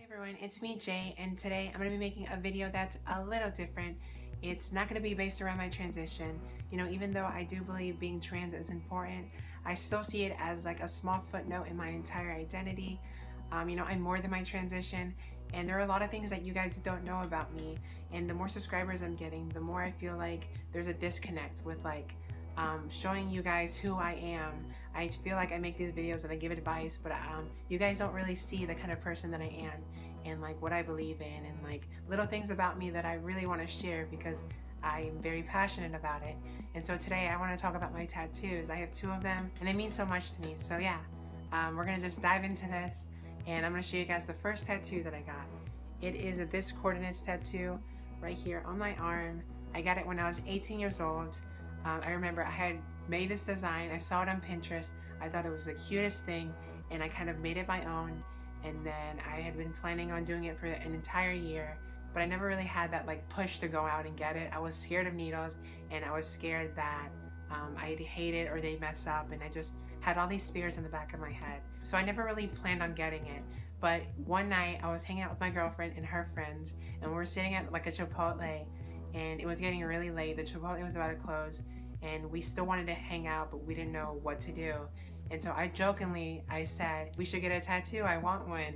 Everyone, it's me Jay, and today I'm going to be making a video that's a little different. It's not going to be based around my transition. You know, even though I do believe being trans is important, I still see it as like a small footnote in my entire identity. You know, I'm more than my transition, and there are a lot of things that you guys don't know about me, and the more subscribers I'm getting, the more I feel like there's a disconnect with like showing you guys who I am. I feel like I make these videos and I give advice, but you guys don't really see the kind of person that I am and like what I believe in and like little things about me that I really want to share because I'm very passionate about it. And so today I want to talk about my tattoos. I have 2 of them and they mean so much to me. So yeah, we're gonna just dive into this and I'm gonna show you guys the first tattoo that I got. It is this coordinates tattoo right here on my arm. I got it when I was 18 years old. I remember I had made this design, I saw it on Pinterest, I thought it was the cutest thing, and I kind of made it my own, and then I had been planning on doing it for an entire year, but I never really had that like push to go out and get it. I was scared of needles, and I was scared that I'd hate it or they'd mess up, and I just had all these fears in the back of my head. So I never really planned on getting it, but one night I was hanging out with my girlfriend and her friends, and we were sitting at like a Chipotle, and it was getting really late. The Chipotle was about to close, and we still wanted to hang out, but we didn't know what to do. And so I said, we should get a tattoo, I want one.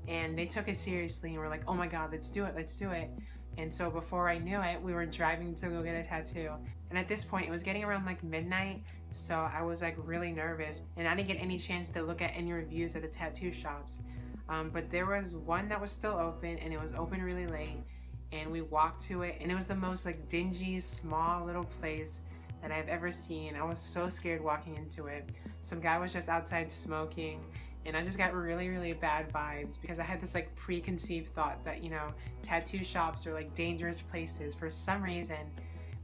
And they took it seriously and were like, oh my God, let's do it, let's do it. And so before I knew it, we were driving to go get a tattoo. And at this point, it was getting around like midnight, so I was like really nervous. And I didn't get any chance to look at any reviews at the tattoo shops. But there was one that was still open, and it was open really late. And we walked to it, and it was the most like dingy, small little place that I've ever seen. I was so scared walking into it. Some guy was just outside smoking, and I just got really, really bad vibes because I had this like preconceived thought that, you know, tattoo shops are like dangerous places for some reason.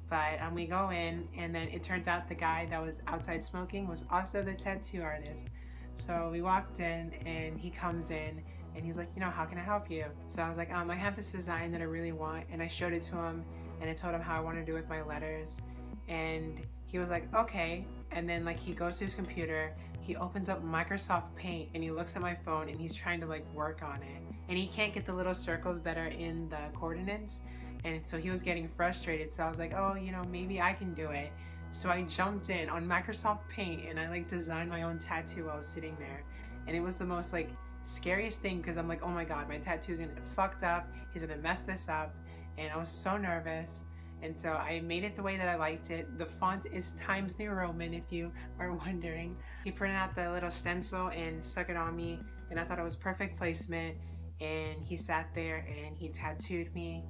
But we go in, and then it turns out the guy that was outside smoking was also the tattoo artist. So we walked in, and he comes in, and he's like, you know, how can I help you? So I was like, I have this design that I really want, and I showed it to him, and I told him how I want to do it with my letters. And he was like, okay. And then like he goes to his computer, he opens up Microsoft Paint, and he looks at my phone, and he's trying to like work on it. And he can't get the little circles that are in the coordinates. And so he was getting frustrated. So I was like, oh, you know, maybe I can do it. So I jumped in on Microsoft Paint, and I like designed my own tattoo while I was sitting there. And it was the most like scariest thing because I'm like, oh my God, my tattoo's gonna get fucked up. He's gonna mess this up. And I was so nervous. And so I made it the way that I liked it. The font is Times New Roman, if you are wondering. He printed out the little stencil and stuck it on me, and I thought it was perfect placement. And he sat there and he tattooed me,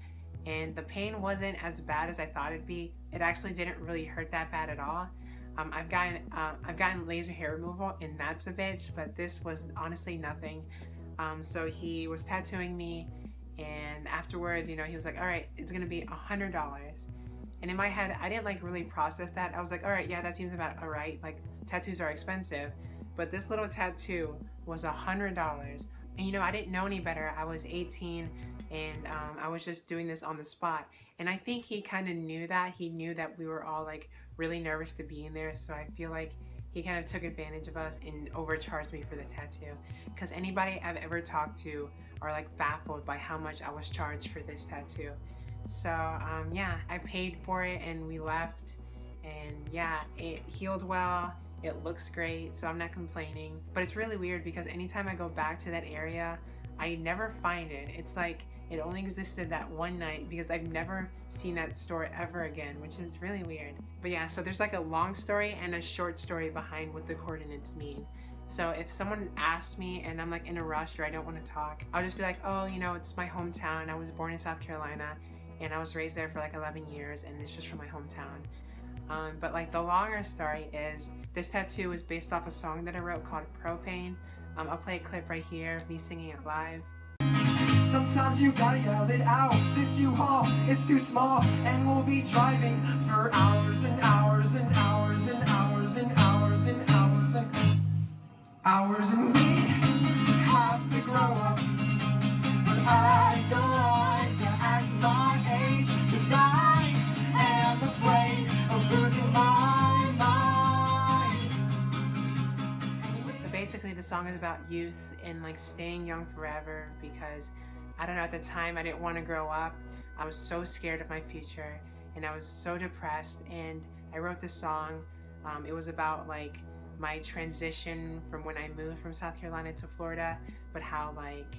and the pain wasn't as bad as I thought it'd be. It actually didn't really hurt that bad at all. I've gotten laser hair removal, and that's a bitch, but this was honestly nothing. So he was tattooing me, and afterwards, you know, he was like, all right, it's gonna be $100. And in my head, I didn't like really process that. I was like, all right, yeah, that seems about all right. Like, tattoos are expensive, but this little tattoo was $100. And you know, I didn't know any better. I was 18, and I was just doing this on the spot. And I think he kind of knew that. He knew that we were all like really nervous to be in there. So I feel like he kind of took advantage of us and overcharged me for the tattoo. Because anybody I've ever talked to are like baffled by how much I was charged for this tattoo. So yeah, I paid for it, and we left, and yeah, it healed well. It looks great, so I'm not complaining. But it's really weird because anytime I go back to that area, I never find it. It's like it only existed that one night because I've never seen that store ever again, which is really weird. But yeah, so there's like a long story and a short story behind what the coordinates mean. So if someone asks me and I'm like in a rush or I don't want to talk, I'll just be like, oh, you know, it's my hometown. I was born in South Carolina, and I was raised there for like 11 years, and it's just from my hometown. But like the longer story is, this tattoo is based off a song that I wrote called Propane. I'll play a clip right here of me singing it live. Sometimes you gotta yell it out. This U-Haul is too small, and we'll be driving for hours and hours and hours and hours and hours and hours and hours, and we have to grow up. But I don't want to act my age, 'cause I am afraid of losing my mind. basically the song is about youth and like staying young forever because I don't know, at the time I didn't want to grow up. I was so scared of my future and I was so depressed, and I wrote this song. It was about like my transition from when I moved from South Carolina to Florida, but how like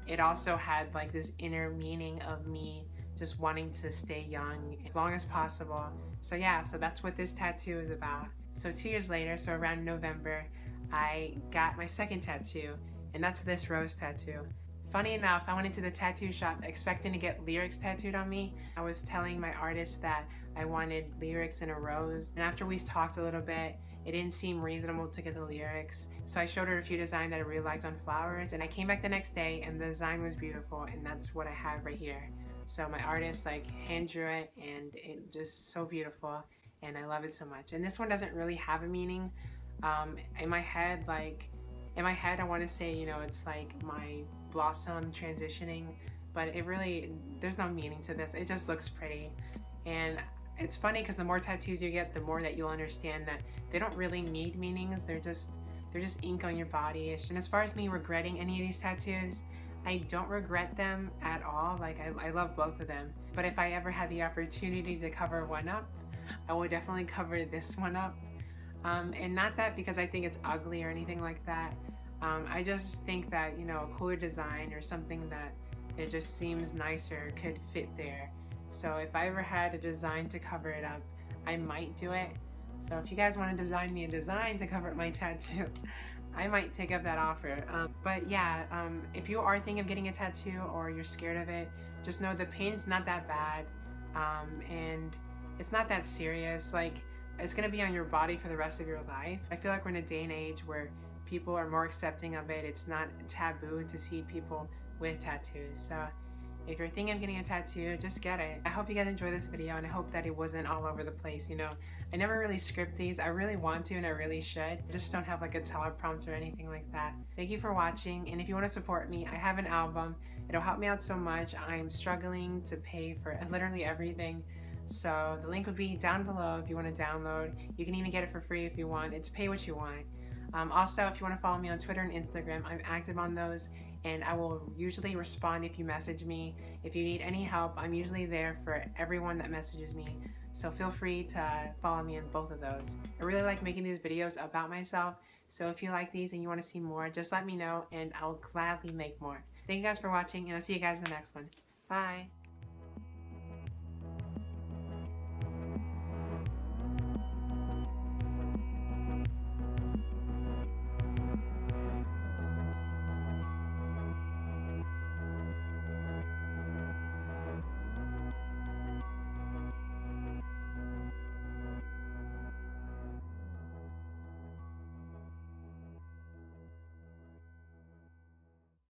it also had like this inner meaning of me just wanting to stay young as long as possible. So yeah, so that's what this tattoo is about. So 2 years later, so around November, I got my second tattoo, and that's this rose tattoo. Funny enough, I went into the tattoo shop expecting to get lyrics tattooed on me. I was telling my artist that I wanted lyrics in a rose, and after we talked a little bit, it didn't seem reasonable to get the lyrics. So I showed her a few designs that I really liked on flowers, and I came back the next day and the design was beautiful, and that's what I have right here. So my artist like hand drew it, and it just so beautiful, and I love it so much. And this one doesn't really have a meaning. In my head, I want to say, you know, it's like my blossom transitioning, but it really, there's no meaning to this. It just looks pretty. And it's funny because the more tattoos you get, the more that you'll understand that they don't really need meanings. They're just ink on your body. And as far as me regretting any of these tattoos, I don't regret them at all. Like I love both of them. But if I ever had the opportunity to cover one up, I would definitely cover this one up. And not that because I think it's ugly or anything like that. I just think that, you know, a cooler design or something that it just seems nicer could fit there. So if I ever had a design to cover it up, I might do it. So if you guys want to design me a design to cover up my tattoo, I might take up that offer. But yeah, if you are thinking of getting a tattoo or you're scared of it, just know the pain's not that bad, and it's not that serious. Like, it's gonna be on your body for the rest of your life. I feel like we're in a day and age where people are more accepting of it. It's not taboo to see people with tattoos. So if you're thinking of getting a tattoo, just get it. I hope you guys enjoyed this video, and I hope that it wasn't all over the place. You know, I never really script these. I really want to, and I really should. I just don't have like a teleprompter or anything like that. Thank you for watching, and if you want to support me, I have an album. It'll help me out so much. I'm struggling to pay for literally everything. So the link will be down below if you want to download. You can even get it for free if you want. It's pay what you want. Also, if you want to follow me on Twitter and Instagram, I'm active on those, and I will usually respond if you message me. If you need any help, I'm usually there for everyone that messages me. So feel free to follow me in both of those. I really like making these videos about myself. So if you like these and you want to see more, just let me know and I'll gladly make more. Thank you guys for watching, and I'll see you guys in the next one. Bye.